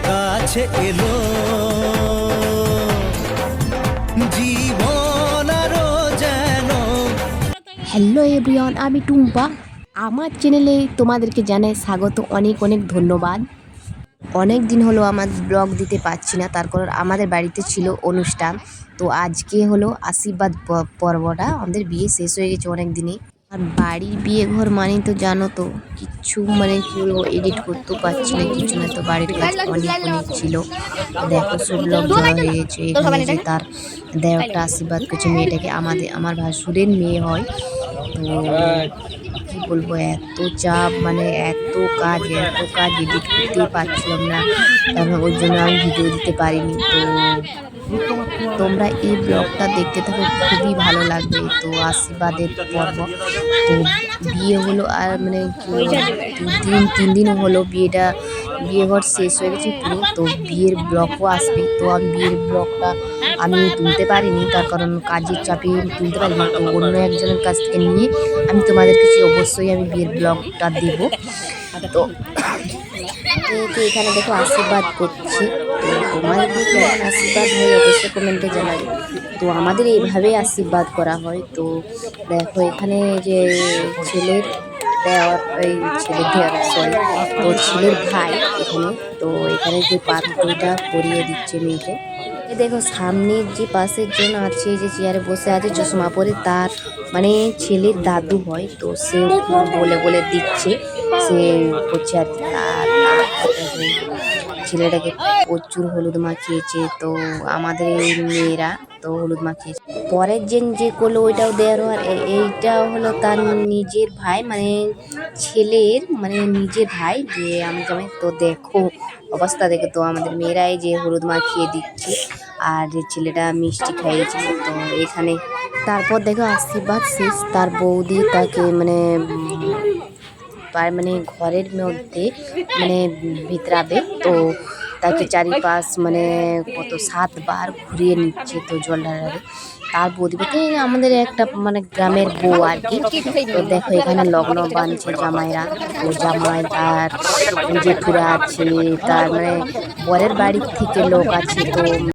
কাছে এলো জীবন আরো যেন। হ্যালো এভরিওয়ান, আমি টুম্পা। আমার চ্যানেলে তোমাদেরকে জানাই স্বাগত, অনেক অনেক ধন্যবাদ। অনেক দিন হলো আমার ব্লগ দিতে পারছি না, তার কারণ আমাদের বাড়িতে ছিল অনুষ্ঠান। তো আজকে হলো আশীর্বাদ পর্বটা। আমাদের বিয়ে শেষ হয়ে গেছে অনেক দিনে। আর বাড়ির বিয়ে ঘর মানে তো জানো তো, কিচ্ছু মানে কি বলবো, এডিট করতেও পারছি না, কিছু না। তো বাড়ির কাজ অনেক অনেক ছিল। দেখো সব লোক জড়ো হয়ে গেছে এখানে, যে তার দেওরটা আশীর্বাদ করছে মেয়েটাকে। আমার ভাসুরের মেয়ে হয়। তো কি বলবো, এত চাপ, মানে এত কাজ এডিট করতেই পারছিলাম না, কারণ ওই জন্য আমি ভিডিও দিতে পারিনি। তো তোমরা এই ব্লগটা দেখতে থাকো, খুবই ভালো লাগবে। তো আশীর্বাদের পর্ব তো বিয়ে হলো, আর মানে তিন দিন হলো বিয়ে ঘর শেষ হয়ে গেছে পুরো। তো বিয়ের ব্লগও আসবে। তো আমি বিয়ের ব্লগটা আমি তুলতে পারিনি, তার কারণ কাজের চাপে তুলতে পারিনি। তো অন্য একজনের কাছ থেকে নিয়ে আমি তোমাদের কাছে অবশ্যই আমি বিয়ের ব্লগটা দেব। তো এখানে দেখো আশীর্বাদ করছে। তো তোমাদের কেমন আশীর্বাদ হয় অবশ্যই কমেন্টে জানাবে। তো আমাদের এইভাবেই আশীর্বাদ করা হয়। তো দেখো এখানে যে ছেলের দেওয়ার, এই ছেলের দেওয়ার সরি, তো ছেলের ভাই এখানে। তো এখানে যে পাত্রটা পরিয়ে দিচ্ছে মেয়েকে। দেখো সামনের যে পাশের জন আছে, যে চেয়ারে বসে আছে চশমা পরে, তার মানে ছেলের দাদু হয়। তো সে বলে বলে দিচ্ছে, সে করছে আর কি। আর ছেলেটাকে প্রচুর হলুদ মাখিয়েছে। তো আমাদের এই মেয়েরা তো হলুদ মাখিয়েছে। পরের যে করলো ওইটাও দেওয়ার, আর এইটা হলো তার নিজের ভাই, মানে ছেলের মানে নিজের ভাই, যে আমি জামাই। তো দেখো অবস্থা দেখে, তো আমাদের মেয়েরাই যে হলুদ মাখিয়ে দিচ্ছে, আর যে ছেলেটা মিষ্টি খাইয়েছিল। তো এখানে তারপর দেখো আশীর্বাদ শেষ, তার বৌদি তাকে মানে ঘরের মধ্যে মানে ভিতরাবে। তো তাকে চারিপাশ মানে কত 7 বার ঘুরিয়ে নিচ্ছে। তো জল ঢালারে তার বৌদি বলতে আমাদের একটা মানে গ্রামের বউ আর কি। তো দেখো এখানে লগ্ন বানছে জামাইরা। তো জামাই তার জেঠুরা আছে, তার মানে বরের বাড়ির থেকে লোক আছে। তো